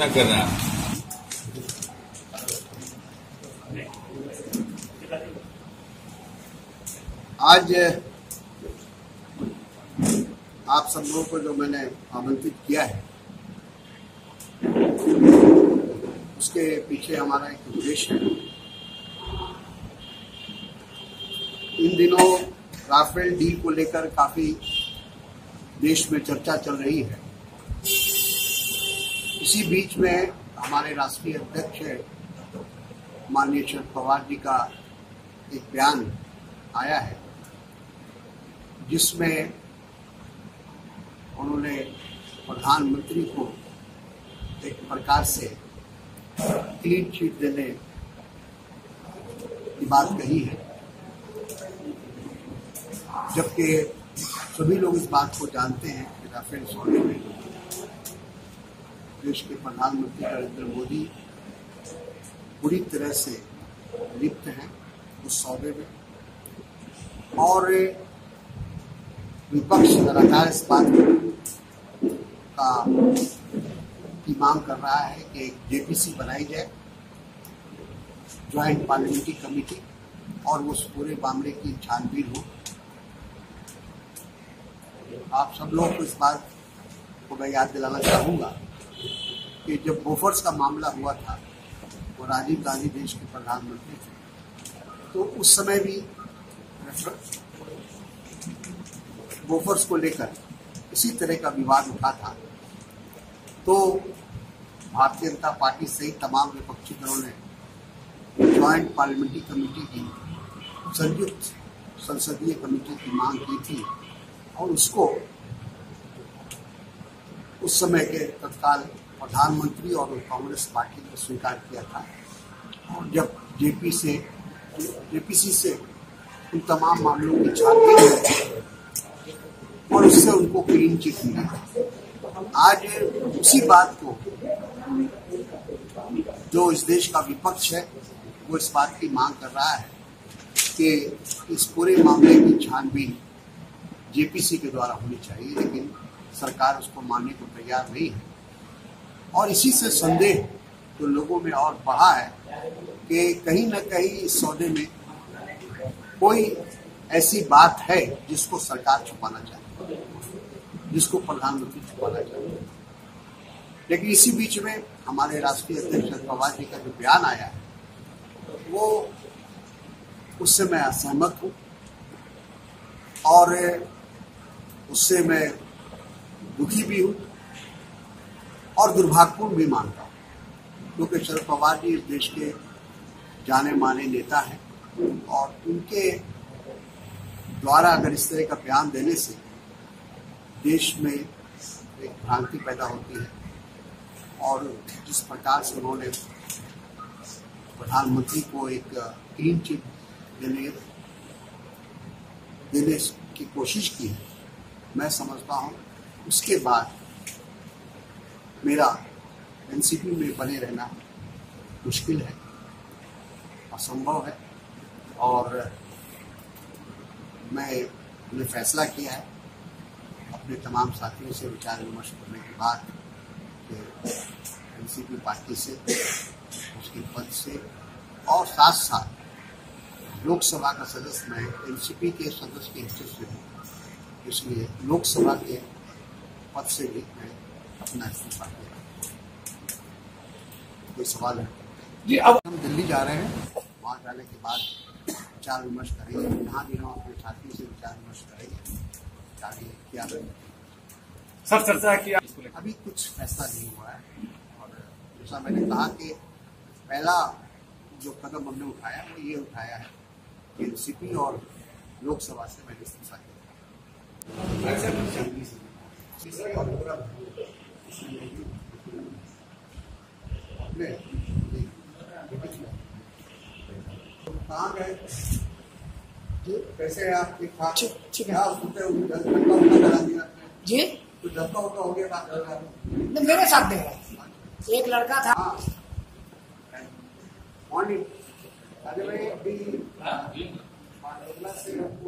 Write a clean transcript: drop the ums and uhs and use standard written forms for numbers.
घोषणा कर रहा है। आज आप सब लोगों को जो मैंने आमंत्रित किया है उसके पीछे हमारा एक उद्देश्य है। इन दिनों राफेल डील को लेकर काफी देश में चर्चा चल रही है। इसी बीच में हमारे राष्ट्रीय अध्यक्ष माननीय शरद पवार जी का एक बयान आया है जिसमें उन्होंने प्रधानमंत्री को एक प्रकार से क्लीन चिट देने की बात कही है, जबकि सभी लोग इस बात को जानते हैं कि राफेल सौदे में देश के प्रधानमंत्री नरेंद्र मोदी पूरी तरह से लिप्त हैं उस सौदे में, और विपक्ष लगातार इस बात की मांग कर रहा है कि एक जेपीसी बनाई जाए, ज्वाइंट पार्लियामेंट्री कमेटी, और उस पूरे मामले की छानबीन हो। आप सब लोगों को इस बात को मैं याद दिलाना चाहूँगा कि जब बोफर्स का मामला हुआ था, वो राजीव गांधी देश के प्रधानमंत्री थे, तो उस समय भी बोफर्स को लेकर इसी तरह का विवाद उठा था। तो भारतीय जनता पार्टी सहित तमाम विपक्षी दलों ने ज्वाइंट पार्लियामेंट्री कमेटी की, संयुक्त संसदीय कमेटी की मांग की थी, और उसको उस समय के तत्काल प्रधानमंत्री और कांग्रेस पार्टी ने स्वीकार किया था। और जब जेपीसी से उन तमाम मामलों की छानबीन हुई और उससे उनको क्लीन चिट मिली। आज उसी बात को जो इस देश का विपक्ष है वो इस बात की मांग कर रहा है कि इस पूरे मामले की छानबीन जेपीसी के द्वारा होनी चाहिए, लेकिन सरकार उसको मानने को तैयार नहीं है। और इसी से संदेह तो लोगों में और बढ़ा है कि कहीं न कहीं इस सौदे में कोई ऐसी बात है जिसको सरकार छुपाना चाहती है, जिसको प्रधानमंत्री छुपाना चाहते हैं। लेकिन इसी बीच में हमारे राष्ट्रीय अध्यक्ष शरद पवार जी का जो बयान आया है वो उससे मैं असहमत हूँ, और उससे मैं दुखी भी हूँ और दुर्भाग्यपूर्ण भी मानता हूँ, क्योंकि शरद पवार जी इस देश के जाने माने नेता हैं, और उनके द्वारा अगर इस तरह का बयान देने से देश में एक भ्रांति पैदा होती है, और जिस प्रकार से उन्होंने प्रधानमंत्री को एक क्लीन चिट देने की कोशिश की है, मैं समझता हूँ उसके बाद मेरा एनसीपी में बने रहना मुश्किल है, असंभव है। और मैंने फैसला किया है अपने तमाम साथियों से विचार विमर्श करने के बाद कि एनसीपी पार्टी से, उसके पद से, और साथ साथ लोकसभा का सदस्य मैं एनसीपी के सदस्य के हिस्से से हूँ, इसलिए लोकसभा के पद से भी मैं अपना इस्तीफा दिया। कोई सवाल है जी? अब हम दिल्ली जा रहे हैं, वहाँ जाने के बाद विचार विमर्श करेंगे, यहाँ भी हम अपने साथियों से विचार विमर्श करेंगे आगे क्या सर चर्चा किया। अभी कुछ फैसला नहीं हुआ है, और जैसा मैंने कहा कि पहला जो कदम हमने उठाया वो ये उठाया है कि एनसीपी और लोकसभा से मैंने इस्तीफा दिया। कहाँ गए जी? कैसे हैं आप? ठीक ठाक? ठीक है। धक्का करा दिया जी? कुछ धक्का उक्का हो गया? मेरे साथ दे रहा एक लड़का था। मॉर्निंग अरे भाई अभी से आपको